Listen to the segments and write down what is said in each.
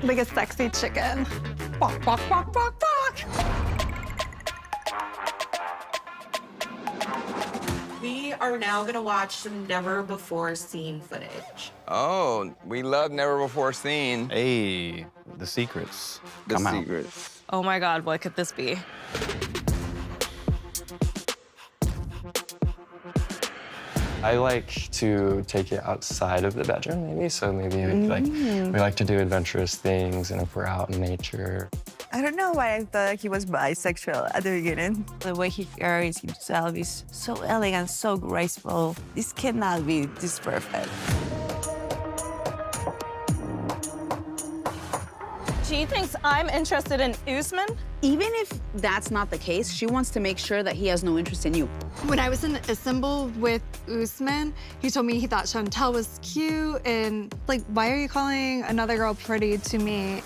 Like a sexy chicken. Walk, walk, walk, walk, walk. We are now gonna watch some never-before-seen footage. Oh, we love never before seen. Hey, the secrets. The Come out. secrets. Oh my God, what could this be? I like to take it outside of the bedroom, maybe. So maybe like we like to do adventurous things, and if we're out in nature. I don't know why I thought he was bisexual at the beginning. The way he carries himself is so elegant, so graceful. This cannot be this perfect. She thinks I'm interested in Usman? Even if that's not the case, she wants to make sure that he has no interest in you. When I was in Istanbul with Usman, he told me he thought Chantel was cute, and like, why are you calling another girl pretty to me?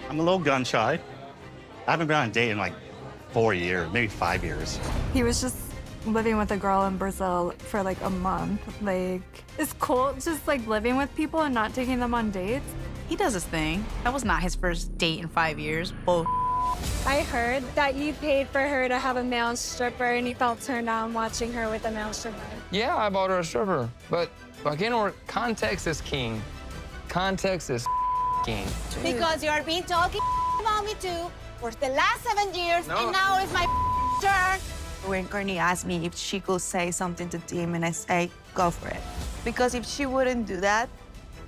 I'm a little gun shy. I haven't been on a date in like 4 years, maybe 5 years. He was just living with a girl in Brazil for like a month. Like, it's cool just like living with people and not taking them on dates. He does his thing. That was not his first date in 5 years. Bull. I heard that you paid for her to have a male stripper and you felt turned on watching her with a male stripper. Yeah, I bought her a stripper, but again, context is king. Context is king. Because you're been talking about me too for the last 7 years, and now it's my turn. When Courtney asked me if she could say something to Tim, and I say, go for it. Because if she wouldn't do that,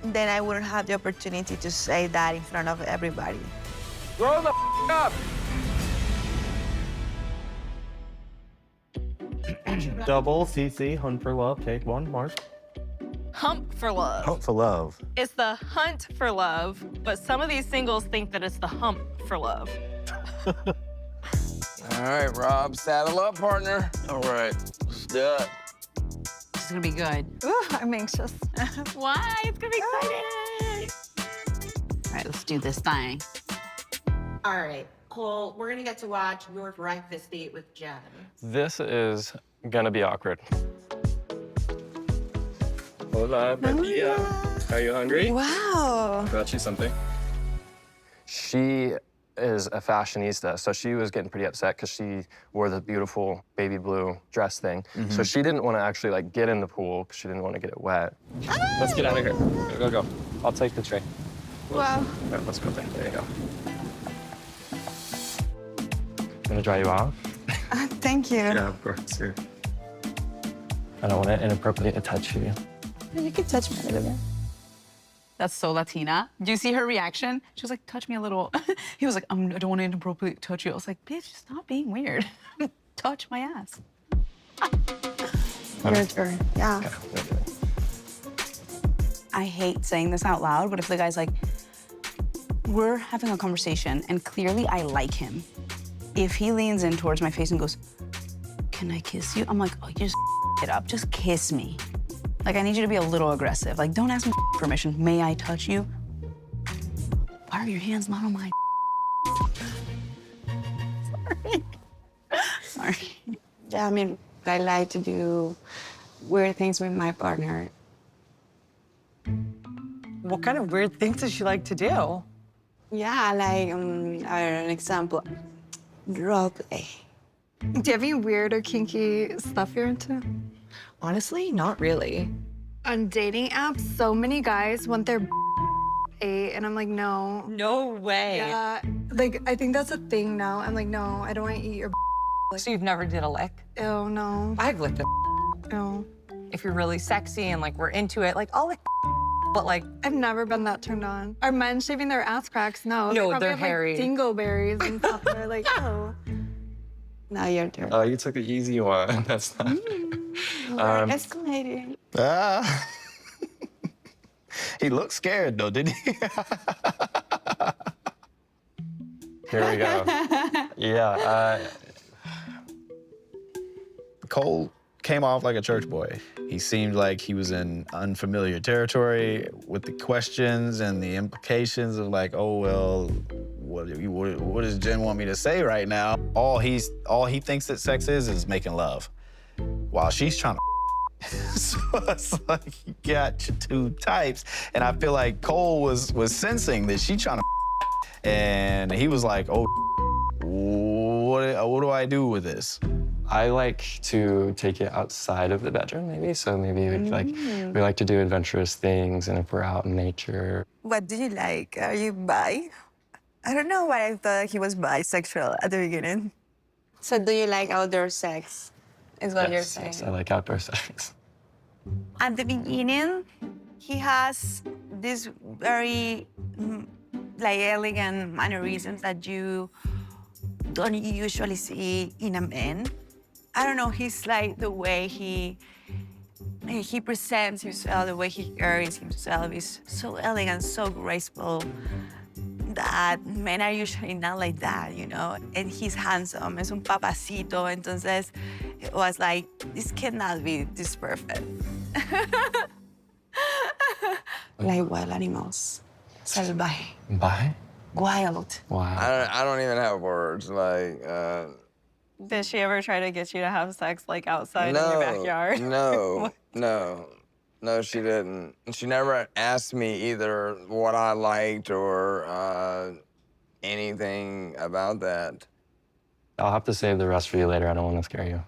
then I wouldn't have the opportunity to say that in front of everybody. Grow the up! Double CC, hunt for love, take one, Mark. Hump for love. Hunt for love. It's the hunt for love, but some of these singles think that it's the hump for love. All right, Rob, saddle up, partner. All right, let's do it. This is gonna be good. Ooh, I'm anxious. Why? It's gonna be exciting. All right, let's do this thing. All right, Cole, we're gonna get to watch your breakfast date with Jen. This is gonna be awkward. Hola, buen dia. Are you hungry? Wow. Got you something. She is a fashionista, so she was getting pretty upset because she wore the beautiful baby blue dress thing. So she didn't want to actually like get in the pool because she didn't want to get it wet. Let's get out of here. Go. I'll take the tray. Wow. All right, let's go there. There you go. Gonna dry you off? Thank you. Yeah, of course. Here. I don't want to inappropriately touch you. You can touch me a little bit. That's so Latina. Do you see her reaction? She was like, touch me a little. He was like, I don't want to inappropriately touch you. I was like, bitch, stop being weird. Touch my ass. Your turn. Yeah. Okay. I hate saying this out loud, but if the guy's like, we're having a conversation and clearly I like him. If he leans in towards my face and goes, can I kiss you? I'm like, oh, you just it up. Just kiss me. Like, I need you to be a little aggressive. Like, don't ask me permission. May I touch you? Why are your hands not on my Sorry. Yeah, I mean, I like to do weird things with my partner. What kind of weird things does she like to do? Yeah, like, an example, role play. Do you have any weird or kinky stuff you're into? Honestly, not really. On dating apps, so many guys want their ate, and I'm like, no. No way. Yeah, like, I think that's a thing now. I'm like, no, I don't want to eat your like, So you've never did a lick? ew, no. I've licked a Ew. If you're really sexy and like we're into it, like I'll lick but like I've never been that turned on. Are men shaving their ass cracks? No. No, They probably they're have, hairy. Like, dingleberries and stuff. They're like, oh. Now your turn. Oh, you took the easy one. That's not. We're escalating. Ah. He looked scared, though, didn't he? Here we go. Yeah. Cole came off like a church boy. He seemed like he was in unfamiliar territory with the questions and the implications of like, oh, well, what does Jen want me to say right now? All he thinks that sex is making love. while she's trying to. So it's like you got your two types, and I feel like Cole was sensing that she trying to, and he was like, "Oh, what do I do with this?" I like to take it outside of the bedroom, maybe. So maybe we like to do adventurous things, and if we're out in nature. What do you like? Are you bi? I don't know why I thought he was bisexual at the beginning. So do you like outdoor sex? Is what you're saying. Yes, I like outdoor sex. At the beginning, he has this very like elegant mannerisms that you don't usually see in a man. I don't know, he's like the way he presents himself, the way he carries himself is so elegant, so graceful that men are usually not like that, you know? And he's handsome, es un papacito, entonces it was like, this cannot be this perfect. Like wild animals, salvaje. Bye? Wild. Wow. I don't even have words. Like, Did she ever try to get you to have sex like outside in your backyard? No, she didn't. She never asked me either what I liked or anything about that. I'll have to save the rest for you later. I don't want to scare you.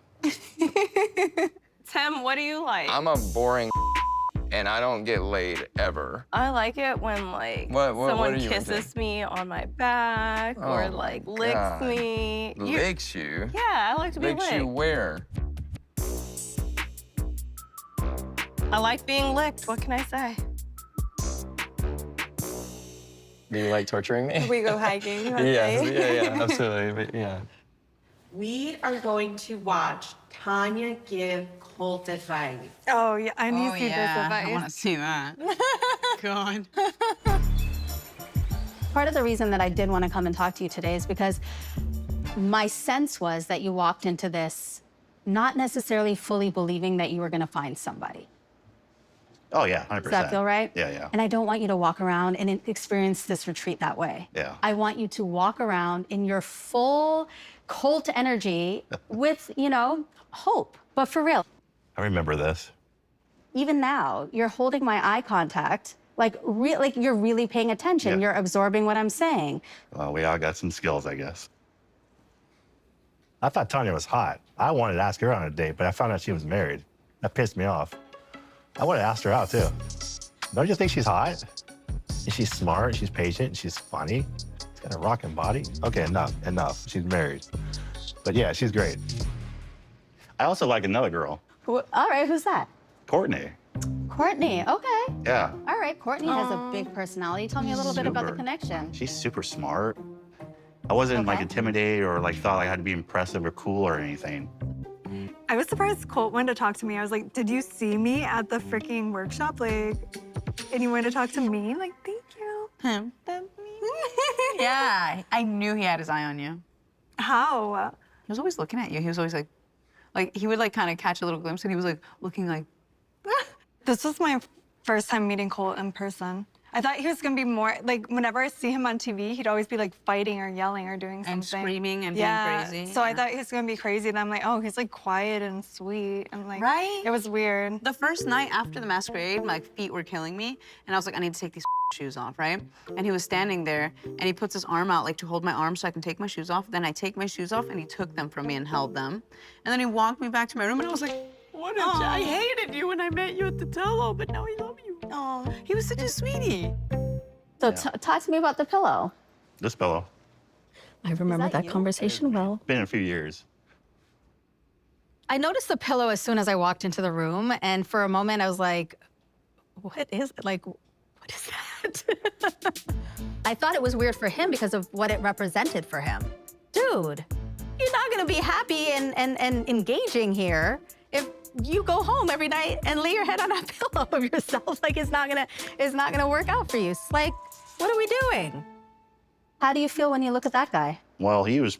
Tim, what do you like? I'm a boring and I don't get laid ever. I like it when like What someone are you kisses me on my back or Oh, like licks God. me. Licks you? Yeah, I like to be Licks licked. you where? I like being licked. What can I say? Do you like torturing me? We go hiking one Yes, day. yeah, absolutely. But yeah. We are going to watch Tanya give Colt advice. Oh, yeah, I need Oh, to see yeah, this I advice. want to see that. God. Part of the reason that I did want to come and talk to you today is because my sense was that you walked into this not necessarily fully believing that you were going to find somebody. Oh, yeah, 100%. Does that feel right? Yeah, yeah. And I don't want you to walk around and experience this retreat that way. Yeah. I want you to walk around in your full Colt energy with, you know, hope. But for real, I remember this. even now, you're holding my eye contact, like you're really paying attention. Yeah. You're absorbing what I'm saying. Well, we all got some skills, I guess. I thought Tanya was hot. I wanted to ask her on a date, but I found out she was married. That pissed me off. I would have asked her out, too. Don't you think she's hot? And she's smart, she's patient, she's funny. She's got a rocking body. Okay, enough. She's married. But yeah, she's great. I also like another girl, All right, who's that? Courtney. Courtney, okay. Yeah, All right, Courtney has a big personality. Tell me a little bit about the Super. connection. she's super smart. I wasn't like intimidated or like thought I had to be impressive or cool or anything. I was surprised Colt wanted to talk to me. I was like, did you see me at the freaking workshop? Like, and you wanted to talk to me? Like, thank you. Him. Yeah, I knew he had his eye on you. How? He was always looking at you. He was always like he would like kind of catch a little glimpse, and he was like looking like. This was my first time meeting Colt in person. I thought he was gonna be more, like, whenever I see him on TV, he'd always be like fighting or yelling or doing something. And screaming and being crazy. So I thought he was gonna be crazy, and I'm like, oh, he's like quiet and sweet. And like, Right? It was weird. The first night after the masquerade, my feet were killing me, and I was like, I need to take these shoes off, right? And he was standing there, and he puts his arm out like to hold my arm so I can take my shoes off. Then I take my shoes off, and he took them from me and held them. And then he walked me back to my room, and I was like, what a I hated you when I met you at the Tello, but now I love you. Oh, he was such a sweetie. So talk to me about the pillow. This pillow. I remember that conversation well. Been a few years. I noticed the pillow as soon as I walked into the room, and for a moment I was like, what is it? Like, what is that? I thought it was weird for him because of what it represented for him. Dude, you're not gonna be happy and engaging here if you go home every night and lay your head on a pillow of yourself. Like, it's not gonna work out for you. It's like, what are we doing? How do you feel when you look at that guy? Well, he was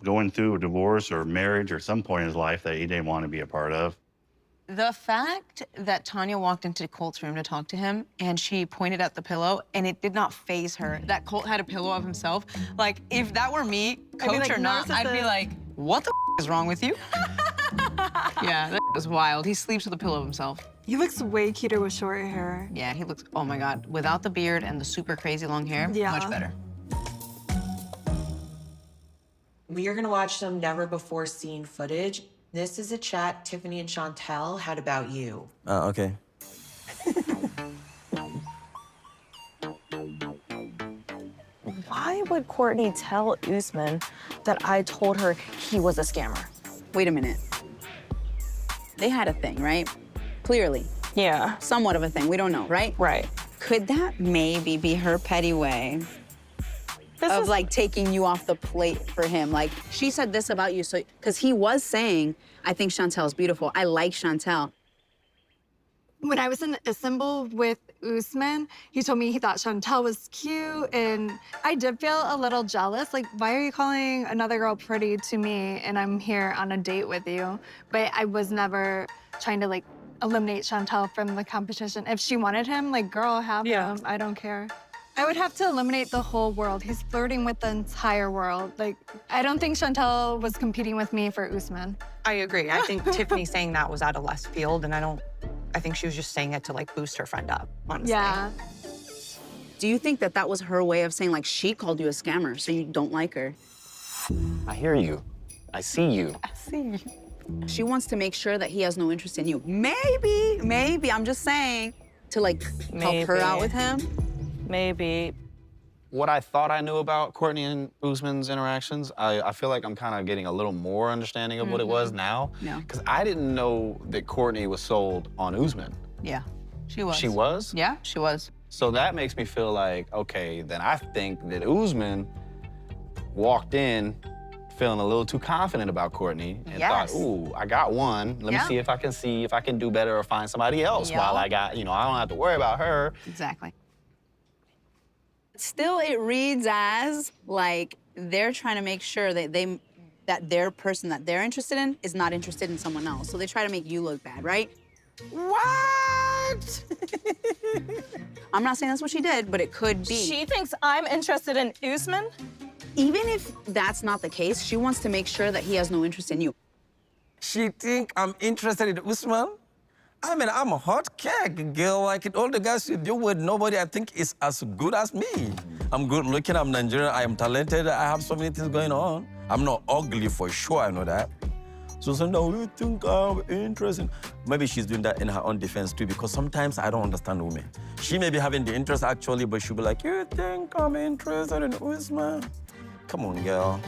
going through a divorce or marriage or some point in his life that he didn't want to be a part of. The fact that Tanya walked into Colt's room to talk to him and she pointed at the pillow and it did not faze her that Colt had a pillow of himself. Like, if that were me, I'd be coach like, or not, I'd be narcissist. like, what the is wrong with you? Yeah, that is wild. He sleeps with a pillow himself. He looks way cuter with short hair. Yeah, he looks, oh my God. Without the beard and the super crazy long hair, Yeah. much better. We are gonna watch some never before seen footage. This is a chat Tiffany and Chantel had about you. Okay. Why would Courtney tell Usman that I told her he was a scammer? Wait a minute. They had a thing, right? Clearly. Yeah. Somewhat of a thing. We don't know, right? Right. Could that maybe be her petty way of like taking you off the plate for him? Like, she said this about you, so, because he was saying, I think Chantel's beautiful. I like Chantel. When I was in Istanbul with Usman, he told me he thought Chantel was cute, and I did feel a little jealous. Like, why are you calling another girl pretty to me, and I'm here on a date with you? But I was never trying to, like, eliminate Chantel from the competition. If she wanted him, like, girl, have him. I don't care. I would have to eliminate the whole world. He's flirting with the entire world. Like, I don't think Chantel was competing with me for Usman. I agree. I think Tiffany saying that was out of left field, and I think she was just saying it to like boost her friend up, honestly. Yeah. Do you think that that was her way of saying, like, she called you a scammer, so you don't like her? I hear you. I see you. I see you. She wants to make sure that he has no interest in you. Maybe, I'm just saying, to like help her out with him. Maybe. What I thought I knew about Courtney and Usman's interactions, I feel like I'm kind of getting a little more understanding of what it was now. Yeah. Because I didn't know that Courtney was sold on Usman. Yeah, she was. She was? Yeah, she was. So that makes me feel like, okay, then I think that Usman walked in feeling a little too confident about Courtney and thought, ooh, I got one. Let me see if I can do better or find somebody else while I got, I don't have to worry about her. Exactly. Still, it reads as like they're trying to make sure that their person that they're interested in is not interested in someone else. So they try to make you look bad, right? What? I'm not saying that's what she did, but it could be. She thinks I'm interested in Usman? Even if that's not the case, she wants to make sure that he has no interest in you. She think I'm interested in Usman? I mean, I'm a hot cake, girl. Like all the guys you deal with, nobody I think is as good as me. I'm good looking, I'm Nigerian, I am talented, I have so many things going on. I'm not ugly for sure, I know that. So now you think I'm interested. Maybe she's doing that in her own defense too, because sometimes I don't understand women. She may be having the interest actually, but she'll be like, you think I'm interested in Usman? Come on, girl.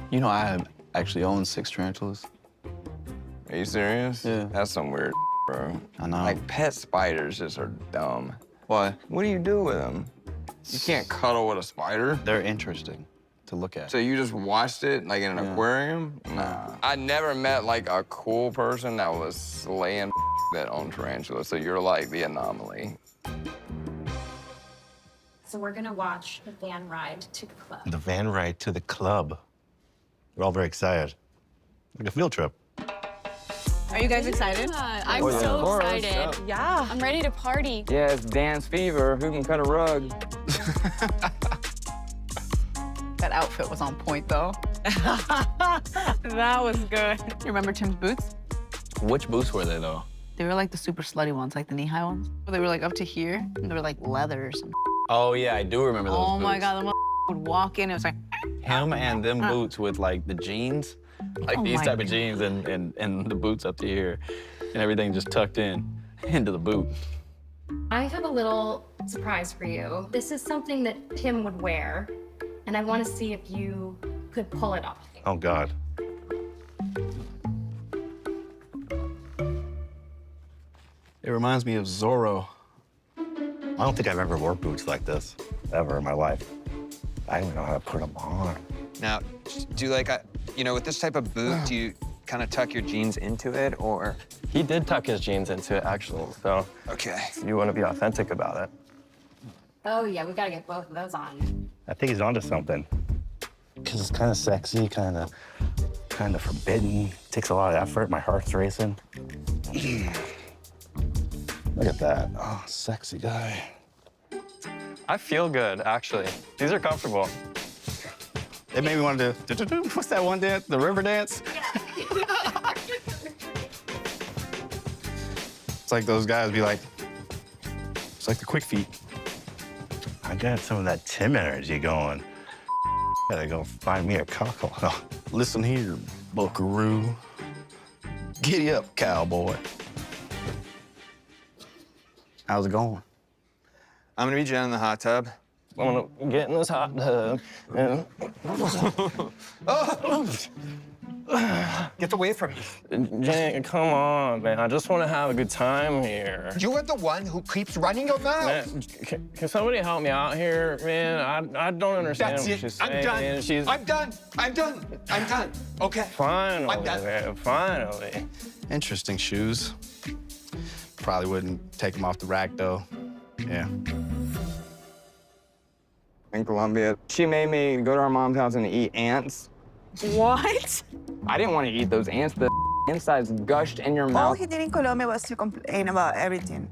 You know, I actually own 6 tarantulas. Are you serious? Yeah. That's some weird, bro. I know. Like, pet spiders just are dumb. Why? What do you do with them? You can't cuddle with a spider. They're interesting to look at. So you just watched it, like, in an aquarium? Nah. I never met, like, a cool person that was slaying that owned tarantulas, so you're, like, the anomaly. So we're gonna watch the van ride to the club. The van ride to the club. We're all very excited. Like a field trip. Are you guys excited? I'm so excited. Yeah. I'm ready to party. Yeah, it's dance fever. Who can cut a rug? That outfit was on point, though. That was good. You remember Tim's boots? Which boots were they, though? They were like the super slutty ones, like the knee-high ones. They were like up to here, and they were like leather or something. Oh, yeah, I do remember those Oh boots. my God, the would walk in, it was like... Him and them boots with, like, the jeans. Like Oh these my type of jeans and the boots up to here. And everything just tucked into the boot. I have a little surprise for you. This is something that Tim would wear, and I want to see if you could pull it off. Oh, God. It reminds me of Zorro. I don't think I've ever wore boots like this, ever in my life. I don't even know how to put them on. Now, do you like, with this type of boot, do you kind of tuck your jeans into it, or? He did tuck his jeans into it, actually, so. Okay. You want to be authentic about it. Oh yeah, we gotta get both of those on. I think he's onto something. Because it's kind of sexy, kind of forbidden. Takes a lot of effort. My heart's racing. Look at that. Oh, sexy guy. I feel good, actually. These are comfortable. It made me want to do, what's that one dance? The river dance? It's like those guys be like, it's like the quick feet. I got some of that Tim energy going. Gotta go find me a cockle. Listen here, buckaroo. Giddy up, cowboy. How's it going? I'm gonna meet Jen in the hot tub. I'm gonna get in this hot tub and... Get away from me. Jen, come on, man. I just want to have a good time here. You are the one who keeps running your mouth. Man, can somebody help me out here, man? I don't understand That's what it. she's saying. I'm done. She's... I'm done. I'm done. I'm done. Okay. Finally, I'm done. man. Finally. Interesting shoes. Probably wouldn't take them off the rack, though. Yeah. In Colombia, she made me go to our mom's house and eat ants. What? I didn't want to eat those ants. The insides gushed in your All mouth. he did in Colombia was to complain about everything.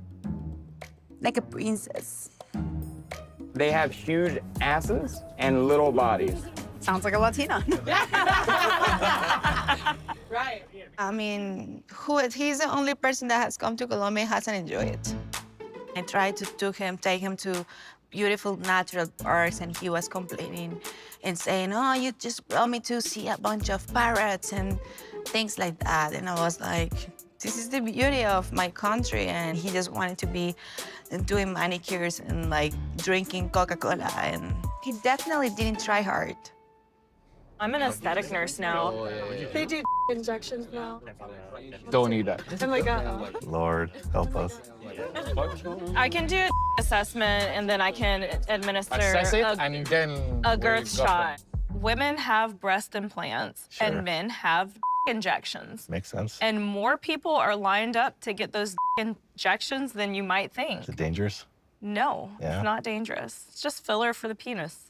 Like a princess. They have huge asses and little bodies. Sounds like a Latina. Right. I mean, he's the only person that has come to Colombia and hasn't enjoyed it. I tried to take him to beautiful natural parks, and he was complaining and saying, oh, you just brought me to see a bunch of parrots and things like that. And I was like, this is the beauty of my country. And he just wanted to be doing manicures and like drinking Coca-Cola. And he definitely didn't try hard. I'm an aesthetic nurse now. They do injections now. Don't need that. Oh my God. Lord, help us. I can do an assessment and then I can administer a girth shot. Women have breast implants and men have injections. Makes sense. And more people are lined up to get those injections than you might think. Is it dangerous? No, Yeah? it's not dangerous. It's just filler for the penis.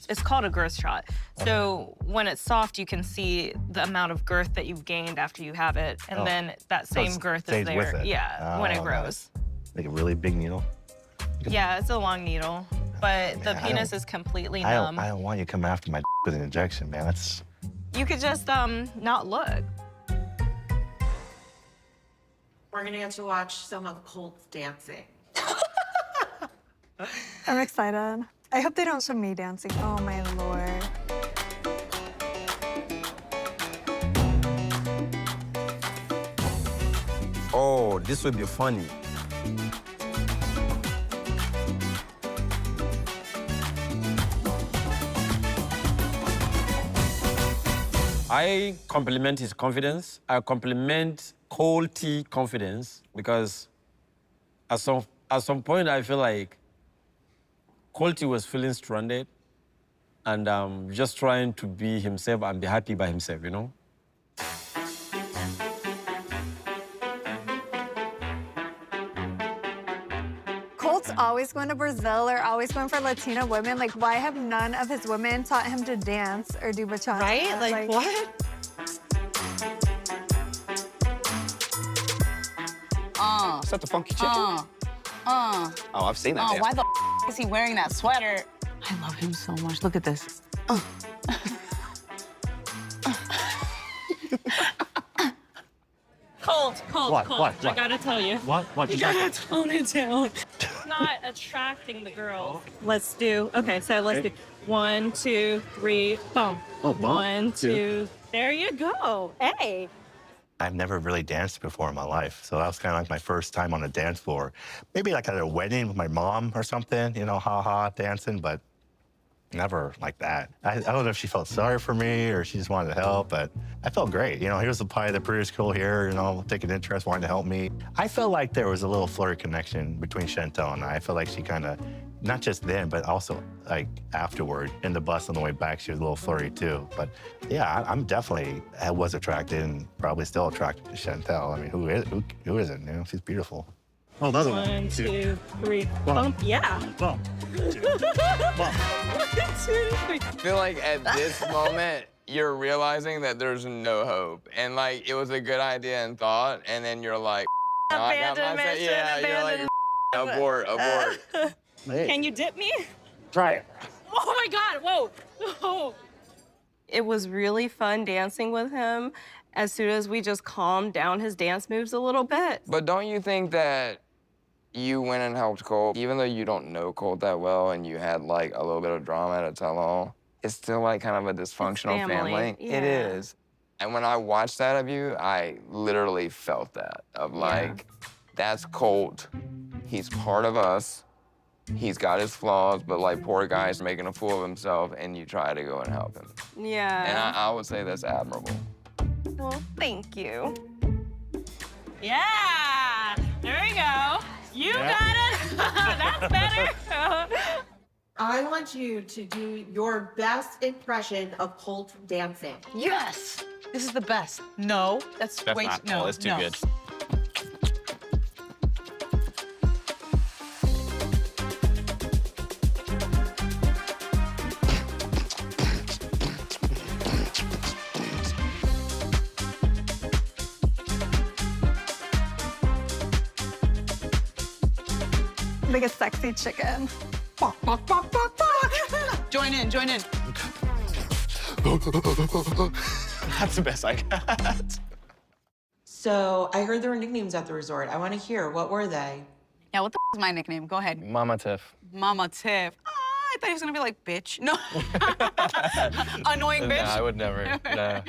It's called a girth shot. So when it's soft, you can see the amount of girth that you've gained after you have it. And then that So same it girth stays is there. with it. Yeah, when it Oh, grows. nice. Like a really big needle? Yeah, it's a long needle, but the Man, penis is completely I numb. don't want you coming after my with an injection, man. That's You could just not look. We're gonna get to watch some of Colt's dancing. I'm excited. I hope they don't show me dancing. Oh my Lord. Oh, this would be funny. I compliment his confidence. I compliment Colty confidence because at some point I feel like Colty was feeling stranded and just trying to be himself and be happy by himself, you know? Colt's always going to Brazil or always going for Latina women. Like, why have none of his women taught him to dance or do bachata? Right? Like what? Is that the funky chicken? Oh, I've seen that dance. Why the is he wearing that sweater? I love him so much. Look at this. Colt. What? I gotta tell you. What? You gotta tone it down. It's not attracting the girls. Let's do, okay, so let's do 1, 2, 3, bump. Oh, bump. 1, 2, there you go. Hey. I've never really danced before in my life, so that was kind of like my first time on a dance floor. Maybe like at a wedding with my mom or something, you know, ha-ha dancing, but never like that. I don't know if she felt sorry for me or she just wanted to help, but I felt great. You know, here's probably the prettiest girl here, you know, taking interest, wanting to help me. I felt like there was a little flirty connection between Chantel and I felt like she kind of, not just then, but also like afterward in the bus on the way back, she was a little flirty too. But yeah, I'm definitely, I was attracted and probably still attracted to Chantel. I mean, who isn't, you know, she's beautiful. Oh, the other one. 1, 2, 3, bump. Yeah. Bump. 1, 2, 3. I feel like at this moment, you're realizing that there's no hope. And like, it was a good idea and thought, and then you're like, I got Abandonment, myself. Yeah, you're like, abort. Can you dip me? Try it. Oh my God, whoa. Oh. It was really fun dancing with him as soon as we just calmed down his dance moves a little bit. But don't you think that you went and helped Colt, even though you don't know Colt that well and you had like a little bit of drama at a tell-all, it's still like kind of a dysfunctional family. It is. And when I watched that of you, I literally felt that of like, that's Colt. He's part of us. He's got his flaws, but like poor guy's making a fool of himself and you try to go and help him. Yeah. And I would say that's admirable. Well, thank you. Yeah, there we go. You got it. That's better. I want you to do your best impression of Colt dancing. Yes! This is the best. No, that's way not no. Colt. That's too good. Like a sexy chicken. Join in, join in. That's the best I got. So I heard there were nicknames at the resort. I want to hear, what were they? Yeah, what the is my nickname? Go ahead. Mama Tiff. Mama Tiff. Ah, I thought he was gonna be like, bitch. No. Annoying bitch. No, I would never. No.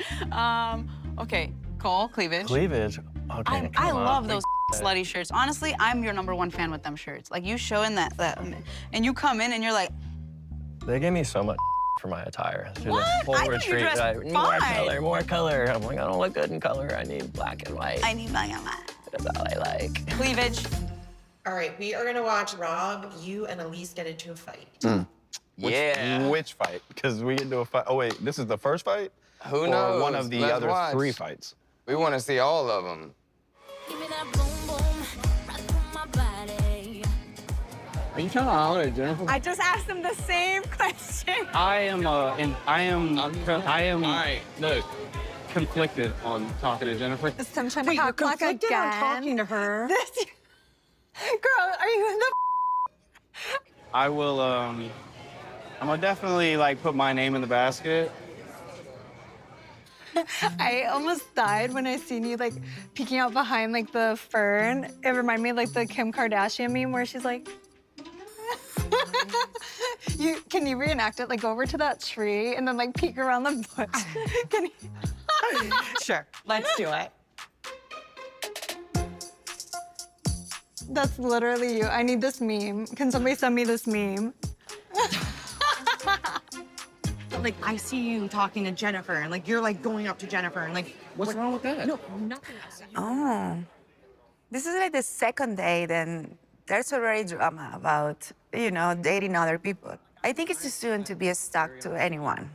Okay, Cole, cleavage. Cleavage. Okay. I come on. love those slutty shirts. Honestly, I'm your #1 fan with them shirts. Like you show in that and you come in and you're like, They gave me so much for my attire. Through What? the whole I thought you retreat. dressed Like, fine. more color. I'm like, I don't look good in color. I need black and white. I need black and white. That's all I like. Cleavage. All right, we are gonna watch Rob, you, and Elise get into a fight. Which fight? Because we get into a fight. Oh, wait, this is the first fight? Who Or knows? one of the Let's other watch. 3 fights? We want to see all of them. Are you trying to holler at Jennifer? I just asked him the same question. I am look, conflicted on talking to Jennifer. Is Tim trying to talk back again? on talking to her. Girl, are you in the I will, I'm gonna definitely like put my name in the basket. I almost died when I seen you like peeking out behind like the fern. It reminded me of like the Kim Kardashian meme where she's like, can you reenact it? Like go over to that tree and then like peek around the bush. Can you? Sure, let's do it. That's literally you. I need this meme. Can somebody send me this meme? Like, I see you talking to Jennifer, and like, you're like going up to Jennifer, and like, what's wrong with that? No, nothing. Oh, this is like the second date, and there's already drama about, you know, dating other people. I think it's too soon to be stuck to anyone.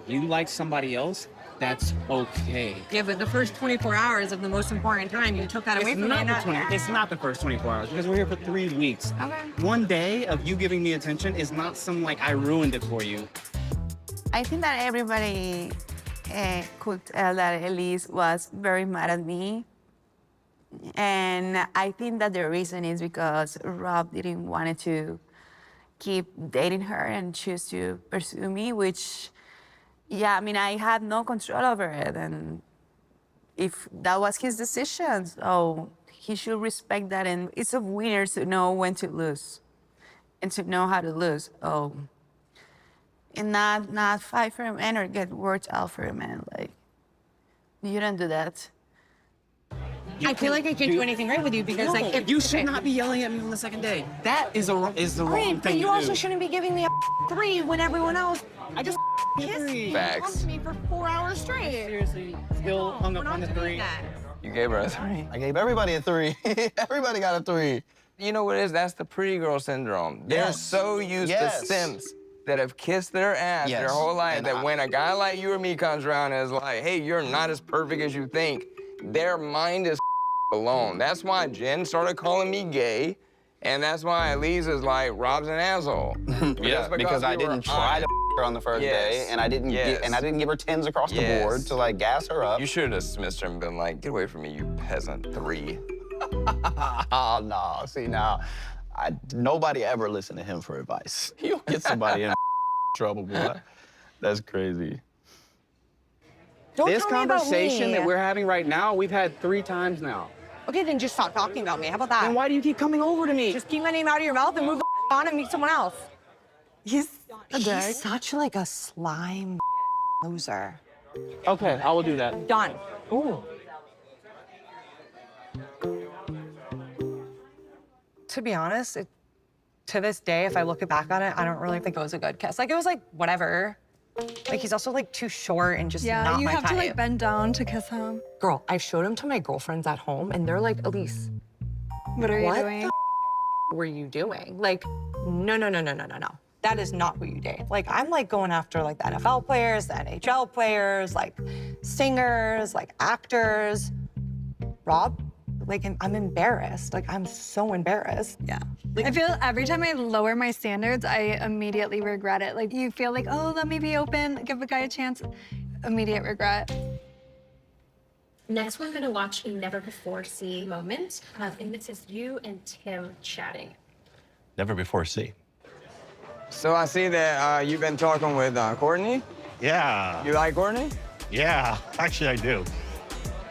You like somebody else, that's okay. Yeah, but the first 24 hours of the most important time, you took that away from me. It's not the first 24 hours because we're here for 3 weeks. Okay. One day of you giving me attention is not some like I ruined it for you. I think that everybody could tell that Elise was very mad at me. And I think that the reason is because Rob didn't want to keep dating her and choose to pursue me, which, yeah, I mean, I had no control over it. And if that was his decision, so he should respect that. And it's of winners to know when to lose and to know how to lose. Oh. And not fight for a man or get worked out for a man. Like, you don't do that. I feel like I can't do anything right with you because No, like, if you should not be yelling at me on the second day. That is the wrong Great, but thing you to also do. shouldn't be giving me a 3 when everyone else. I just kissed me. Facts. Talked to me for 4 hours straight. Seriously, still hung up on the 3. You gave her a 3. I gave everybody a 3. Everybody got a 3. You know what it is? That's the pretty girl syndrome. They're Yes. so used Yes. to simps that have kissed their ass their Yes. whole life And that I- when a guy like you or me comes around and is like, hey, you're not as perfect as you think, their mind is alone. That's why Jen started calling me gay, and that's why Elise is like, Rob's an asshole. Yeah, because I didn't try to her on the first day, and I didn't give her 10s across the board to like gas her up. You should have dismissed her and been like, get away from me, you peasant 3. Oh, no. See, now, nobody ever listened to him for advice. You'll get somebody in trouble, boy. That's crazy. Don't This tell me about conversation me. that we're having right now, we've had 3 times now. Okay, then just stop talking about me. How about that? Then why do you keep coming over to me? Just keep my name out of your mouth and move the on and meet someone else. He's such like a slime loser. Okay, I will do that. Done. Ooh. To be honest, to this day, if I look back on it, I don't really think it was a good kiss. Like, it was like, whatever. Like, he's also like too short and just Yeah, not you my have type. to like bend down to kiss him. Girl, I showed him to my girlfriends at home and they're like, Elise, What are you what doing? the were you doing? Like, no. That is not who you date. Like, I'm like going after like the NFL players, the NHL players, like singers, like actors. Rob, like, I'm embarrassed. Like, I'm so embarrassed. Yeah. I feel every time I lower my standards, I immediately regret it. Like, you feel like, oh, let me be open, give a guy a chance. Immediate regret. Next, we're gonna watch a never before seen moment. And this is you and Tim chatting. Never before seen. So I see that you've been talking with Courtney. Yeah. You like Courtney? Yeah, actually I do.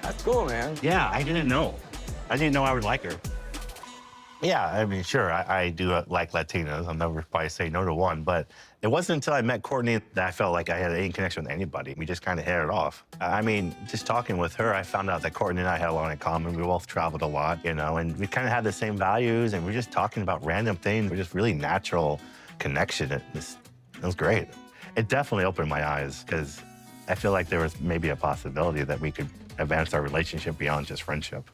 That's cool, man. Yeah, I didn't know. I didn't know I would like her. Yeah, I mean, sure, I do like Latinas. I'll never probably say no to one, but it wasn't until I met Courtney that I felt like I had any connection with anybody. We just kind of hit it off. I mean, just talking with her, I found out that Courtney and I had a lot in common. We both traveled a lot, you know, and we kind of had the same values, and we're just talking about random things. We're just really natural connection. It was great. It definitely opened my eyes, because I feel like there was maybe a possibility that we could advance our relationship beyond just friendship.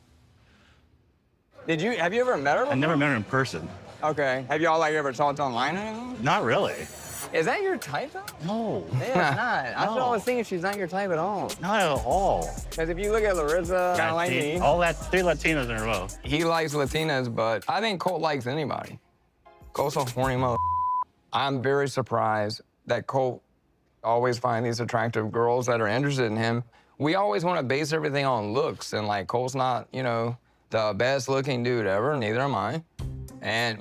Have you ever met her before? I never met her in person. Okay. Have y'all like ever talked online or anything? Not really. Is that your type though? No. Yeah, it's not. That's what I was thinking. She's not your type at all. Not at all. Because if you look at Larissa, kind of like me. All that 3 Latinas in a row. He likes Latinas, but I think Colt likes anybody. Colt's a horny mother. I'm very surprised that Colt always finds these attractive girls that are interested in him. We always want to base everything on looks, and like Colt's not, you know, the best looking dude ever, neither am I.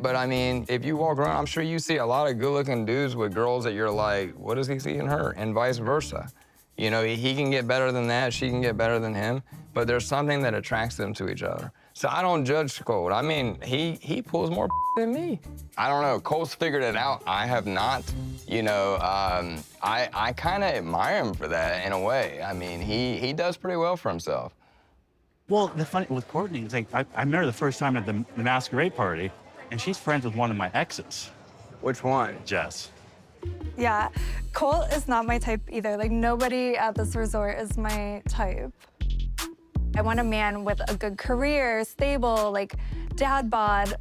But I mean, if you walk around, I'm sure you see a lot of good looking dudes with girls that you're like, what does he see in her? And vice versa. You know, he can get better than that, she can get better than him, but there's something that attracts them to each other. So I don't judge Colt. I mean, he pulls more than me. I don't know, Colt's figured it out. I have not. You know, I kind of admire him for that in a way. I mean, he does pretty well for himself. Well, the funny with Courtney is like I met her the first time at the masquerade party, and she's friends with one of my exes. Which one? Jess. Yeah, Colt is not my type either. Like, nobody at this resort is my type. I want a man with a good career, stable, like dad bod,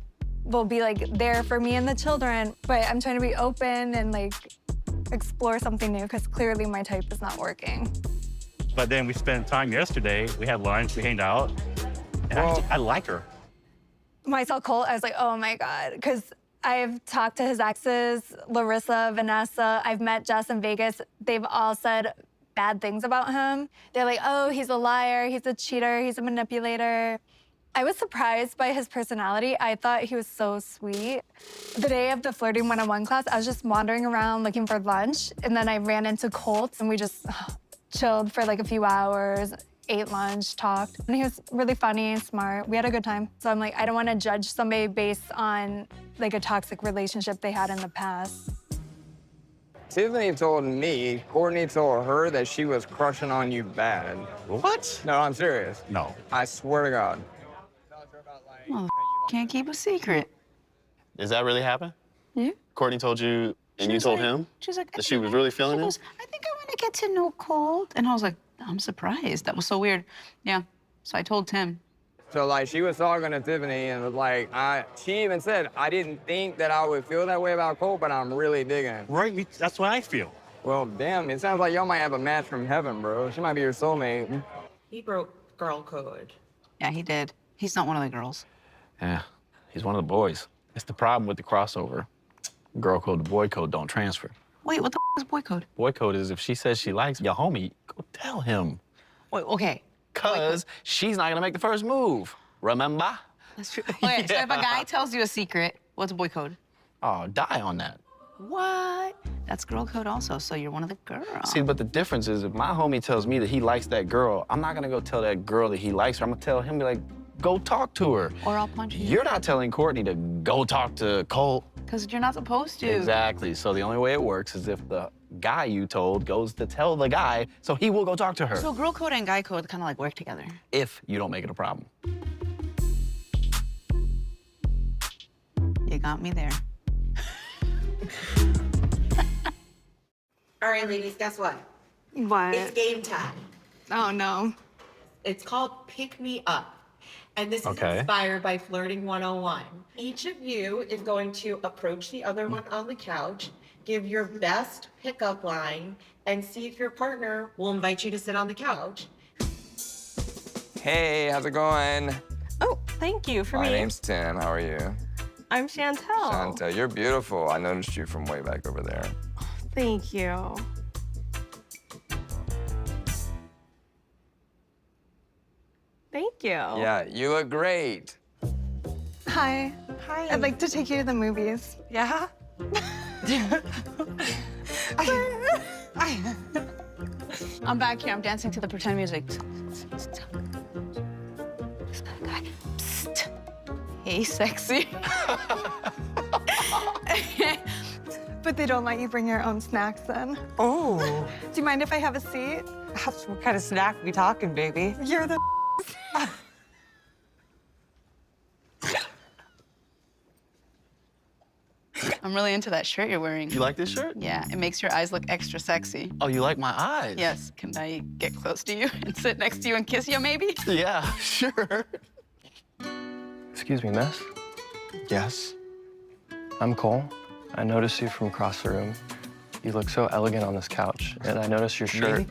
will be like there for me and the children. But I'm trying to be open and like explore something new, because clearly my type is not working. But then we spent time yesterday. We had lunch, we hanged out, and I like her. When I saw Colt, I was like, oh my God, because I've talked to his exes, Larissa, Vanessa. I've met Jess in Vegas. They've all said bad things about him. They're like, oh, he's a liar, he's a cheater, he's a manipulator. I was surprised by his personality. I thought he was so sweet. The day of the Flirting 101 class, I was just wandering around looking for lunch, and then I ran into Colt, and we just chilled for like a few hours, ate lunch, talked. And he was really funny and smart. We had a good time. So I'm like, I don't want to judge somebody based on like a toxic relationship they had in the past. Tiffany told me, Courtney told her that she was crushing on you bad. What? No, I'm serious. No. I swear to God. Well, can't keep a secret. Does that really happen? Yeah. Courtney told you, and you told him She's like, that she was really feeling him? I think I want to get to know Colt. And I was like, I'm surprised. That was so weird. Yeah. So I told Tim. So, like, she was talking to Tiffany and was like, she even said, I didn't think that I would feel that way about Colt, but I'm really digging. Right, that's what I feel. Well, damn, it sounds like y'all might have a match from heaven, bro. She might be your soulmate. He broke girl code. Yeah, he did. He's not one of the girls. Yeah, he's one of the boys. It's the problem with the crossover. Girl code to boy code don't transfer. Wait, what the is boy code? Boy code is if she says she likes your homie, go tell him. Wait, okay. Cause she's not gonna make the first move. Remember? That's true. Okay, so if a guy tells you a secret, what's a boy code? Oh, die on that. What? That's girl code also, so you're one of the girls. See, but the difference is if my homie tells me that he likes that girl, I'm not gonna go tell that girl that he likes her. I'm gonna tell him, be like, go talk to her. Or I'll punch you. You're not telling Courtney to go talk to Colt. Because you're not supposed to. Exactly. So the only way it works is if the guy you told goes to tell the guy, so he will go talk to her. So girl code and guy code kind of like work together. If you don't make it a problem. You got me there. All right, ladies, guess what? What? It's game time. Oh, no. It's called Pick Me Up. And this is Okay. inspired by Flirting 101. Each of you is going to approach the other one on the couch, give your best pickup line, and see if your partner will invite you to sit on the couch. Hey, how's it going? Oh, thank you for My me. name's Tim. How are you? I'm Chantel. Chantel, you're beautiful. I noticed you from way back over there. Thank you. Thank you. Yeah, you look great. Hi. Hi. I'd like to take you to the movies. Yeah? I'm back here. I'm dancing to the pretend music. Psst. Hey, sexy. But they don't let you bring your own snacks in. Oh. Do you mind if I have a seat? What kind of snack we talking, baby? You're the I'm really into that shirt you're wearing. You like this shirt? Yeah, it makes your eyes look extra sexy. Oh, you like my eyes? Yes. Can I get close to you and sit next to you and kiss you, maybe? Yeah, sure. Excuse me, miss. Yes. I'm Cole. I noticed you from across the room. You look so elegant on this couch, and I noticed your shirt. Me?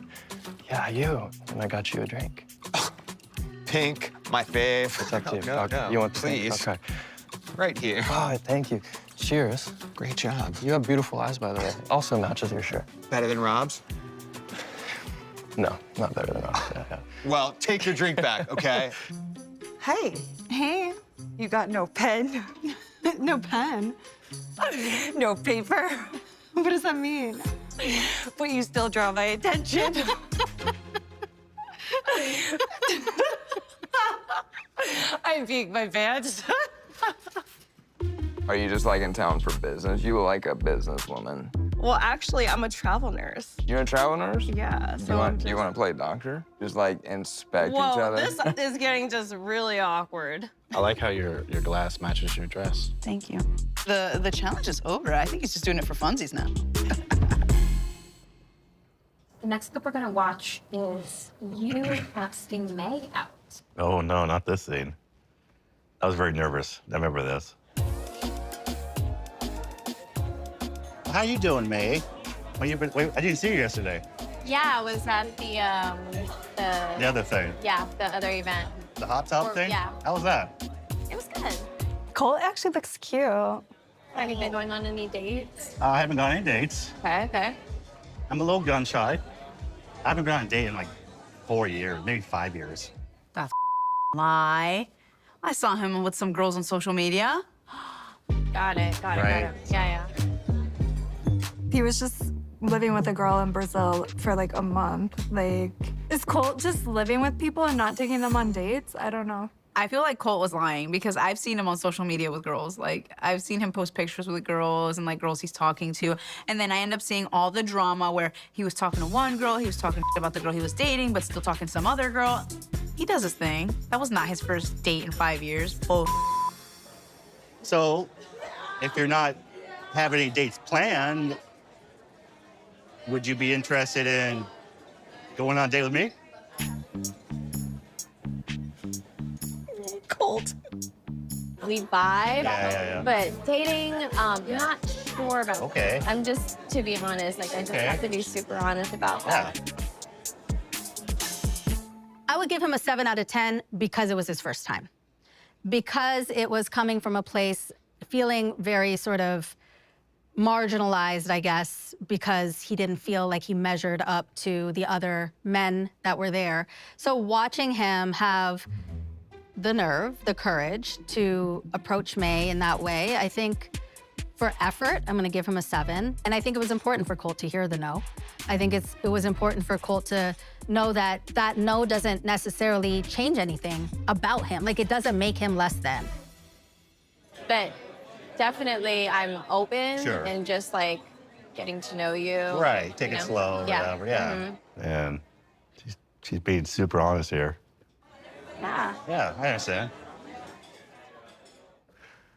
Yeah, you. And I got you a drink. Pink, my fave. Protective. No, Okay. no, You want please. Okay. Right here. Oh, thank you. Cheers. Great job. You have beautiful eyes, by the way. Also matches your shirt. Better than Rob's? No, not better than ours. Yeah. Well, take your drink back, okay? Hey, Hey. you got no pen? No pen. No paper? What does that mean? But you still draw my attention. I'm peeing my pants. Are you just like in town for business? You look like a businesswoman. Well, actually, I'm a travel nurse. You're a travel nurse? Yeah, Do you want to play doctor? Just like inspect each Whoa, other? this is getting just really awkward. I like how your glass matches your dress. Thank you. The challenge is over. I think he's just doing it for funsies now. The next clip we're gonna watch is you asking May out. Oh, no, not this scene. I was very nervous. I remember this. How you doing, May? Wait, I didn't see you yesterday. Yeah, I was at the The other thing. yeah, the other event. The hot tub thing? Yeah. How was that? It was good. Cole actually looks cute. Have you been going on any dates? I haven't gone on any dates. Okay. I'm a little gun shy. I haven't been on a date in like 4 years, maybe 5 years. That's lie. I saw him with some girls on social media. Got it. Right. Yeah. He was just living with a girl in Brazil for like a month. Like, is Colt just living with people and not taking them on dates? I don't know. I feel like Colt was lying because I've seen him on social media with girls. Like, I've seen him post pictures with girls and like girls he's talking to. And then I end up seeing all the drama where he was talking to one girl, he was talking about the girl he was dating, but still talking to some other girl. He does his thing. That was not his first date in 5 years. Oh. So, if you're not having any dates planned, would you be interested in going on a date with me? Cold. We vibe. Yeah. But dating, not sure about. Okay. I'm just, to be honest, like I just Okay. have to be super honest about that. I would give him a 7 out of 10 because it was his first time. Because it was coming from a place feeling very sort of marginalized, I guess, because he didn't feel like he measured up to the other men that were there. So watching him have the nerve, the courage to approach May in that way, I think For effort, I'm gonna give him a 7. And I think it was important for Colt to hear the no. I think it was important for Colt to know that that no doesn't necessarily change anything about him. Like, it doesn't make him less than. But definitely I'm open Sure. and just like getting to know you. Right, take you it know? slow or Yeah. whatever, yeah. Mhm. And she's being super honest here. Yeah. Yeah, I understand.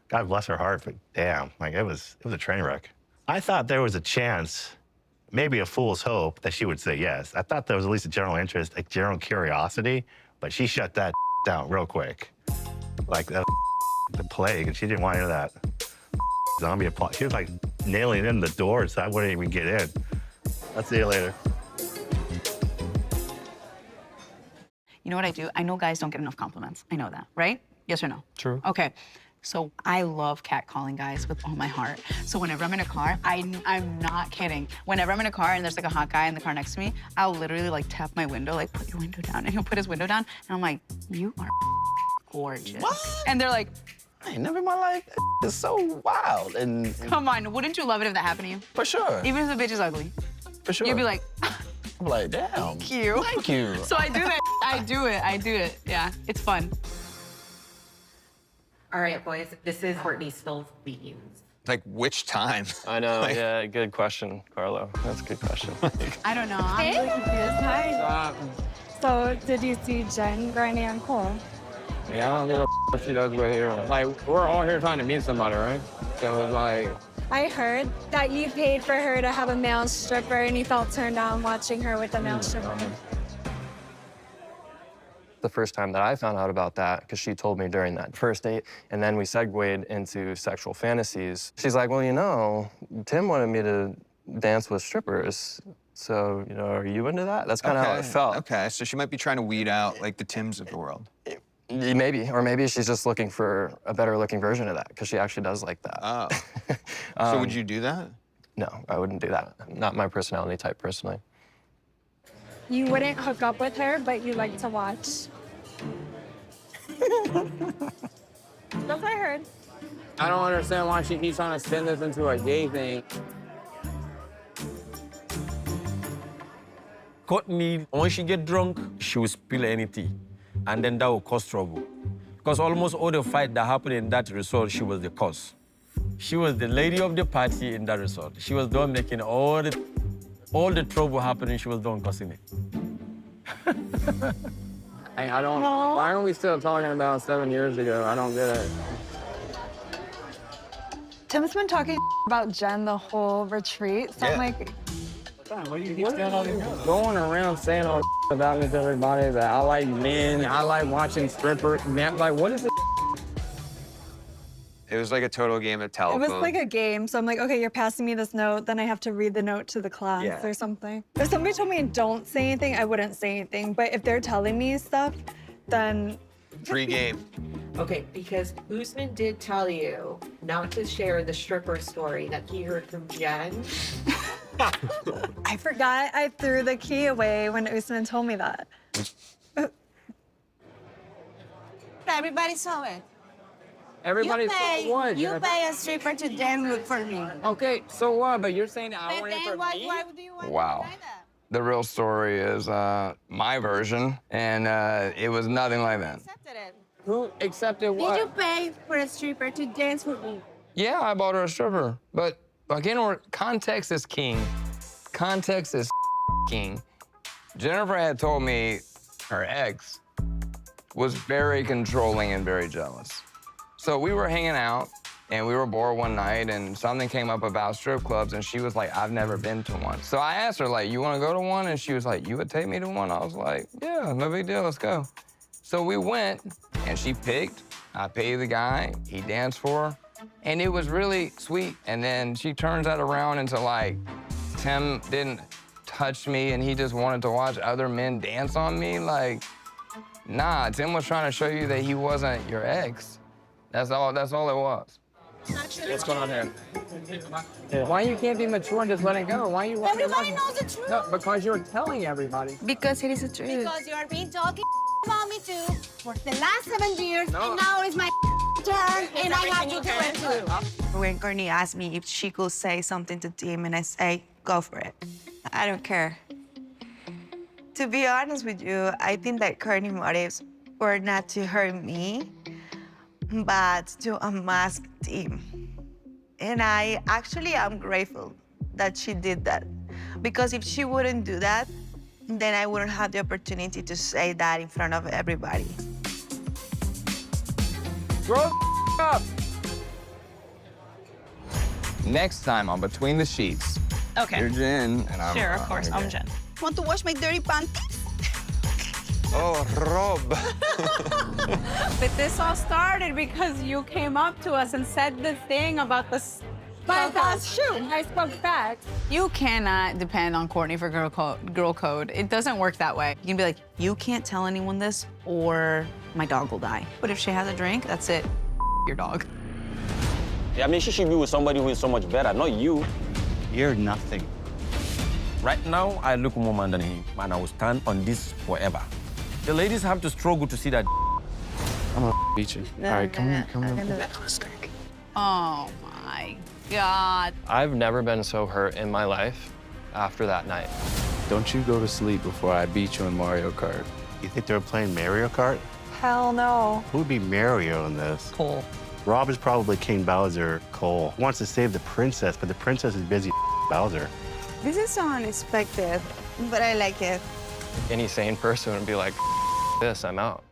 God bless her heart, but damn, like it was a train wreck. I thought there was a chance, maybe a fool's hope, that she would say yes. I thought there was at least a general interest, a general curiosity, but she shut that down real quick. Like the plague, and she didn't want any of that zombie plot. She was like nailing in the door so I wouldn't even get in. I'll see you later. You know what I do? I know guys don't get enough compliments. I know that, right? Yes or no? True. Okay. So I love catcalling guys with all my heart. So whenever I'm in a car, I'm not kidding. Whenever I'm in a car and there's like a hot guy in the car next to me, I'll literally like tap my window, like put your window down. And he'll put his window down. And I'm like, you are gorgeous. What? And they're like, I ain't never in my life. It's so wild. And come on, wouldn't you love it if that happened to you? For sure. Even if the bitch is ugly. For sure. You'd be like, I'm like, damn. thank you. Thank you. So I do that. I do it. Yeah, it's fun. All right, boys, this is Courtney spills beans. Like, which time? I know, yeah, good question, Carlo. That's a good question. I don't know. Hey. I'm really confused. Hi. So, did you see Jen, Granny, and Cole? Yeah, I don't give a what she does with here. Like, we're all here trying to meet somebody, right? So it's like, I heard that you paid for her to have a male stripper and you felt turned on watching her with a male stripper. The first time that I found out about that, because she told me during that first date, and then we segued into sexual fantasies. She's like, well, you know, Tim wanted me to dance with strippers. So, you know, are you into that? That's kind of how it felt. Okay, so she might be trying to weed out, like, the Tims of the world. Maybe, or maybe she's just looking for a better looking version of that, because she actually does like that. Oh. So would you do that? No, I wouldn't do that. Not my personality type, personally. You wouldn't hook up with her, but you like to watch. That's what I heard. I don't understand why she keeps trying to spin this into a gay thing. Courtney, when she get drunk, she will spill anything, and then that will cause trouble. Because almost all the fight that happened in that resort, she was the cause. She was the lady of the party in that resort. She was the one making all the trouble happening. She was the one causing it. I don't. Why aren't we still talking about 7 years ago? I don't get it. Tim's been talking about Jen the whole retreat, so I'm like, What are you going around saying all about me to everybody that I like men, I like watching strippers, man? Like, what is it? It was like a total game of telephone. it was like a game. So I'm like, okay, you're passing me this note, then I have to read the note to the class Yeah. or something. If somebody told me don't say anything, I wouldn't say anything. But if they're telling me stuff, then Free game. Okay, because Usman did tell you not to share the stripper story that he heard from Jen. I forgot I threw the key away when Usman told me that. Everybody saw it. Everybody saw what? You Jennifer? pay a stripper to dance for me. Okay, so what? But you're saying that I But want it then for why do you want Wow. The real story is my version, and it was nothing like that. Who accepted Did what? you pay for a stripper to dance with me? Yeah, I bought her a stripper, but again, context is king. Context is king. Jennifer had told me her ex was very controlling and very jealous. So we were hanging out, and we were bored one night, and something came up about strip clubs, and she was like, I've never been to one. So I asked her, like, you want to go to one? And she was like, you would take me to one? I was like, yeah, no big deal, let's go. So we went, and she picked. I paid the guy, he danced for her, and it was really sweet. And then she turns that around into, like, Tim didn't touch me, and he just wanted to watch other men dance on me. Like, nah, Tim was trying to show you that he wasn't your ex. That's all it was. What's going on here? Why you can't be mature and just let it go? Why you? Everybody knows the truth. No, because you're telling everybody. Because it is the truth. Because you are being talking about me too for the last 7 years, No. and now it's my turn, and I have to do it too. When Courtney asked me if she could say something to Tim, and I say, go for it. I don't care. To be honest with you, I think that Courtney's motives were not to hurt me, but to unmask Tim. And I actually am grateful that she did that. Because if she wouldn't do that, then I wouldn't have the opportunity to say that in front of everybody. Grow up! Next time on Between the Sheets. Okay. You're Jen, and I'm... Sure, of course, I'm Jen. Want to wash my dirty panties? Oh, Rob. But this all started because you came up to us and said the thing about the... But that's true. I spoke back. You cannot depend on Courtney for girl code. It doesn't work that way. You can be like, you can't tell anyone this or my dog will die. But if she has a drink, that's it. Your dog. Yeah, I mean, she should be with somebody who is so much better, not you. You're nothing. Right now, I look more man than him, and I will stand on this forever. The ladies have to struggle to see that. I'm gonna beat you. All right, come here, come here. Oh my God. I've never been so hurt in my life after that night. Don't you go to sleep before I beat you in Mario Kart. You think they were playing Mario Kart? Hell no. Who would be Mario in this? Cole. Rob is probably King Bowser. Cole wants to save the princess, but the princess is busy Bowser. This is so unexpected, but I like it. Any sane person would be like, this, I'm out.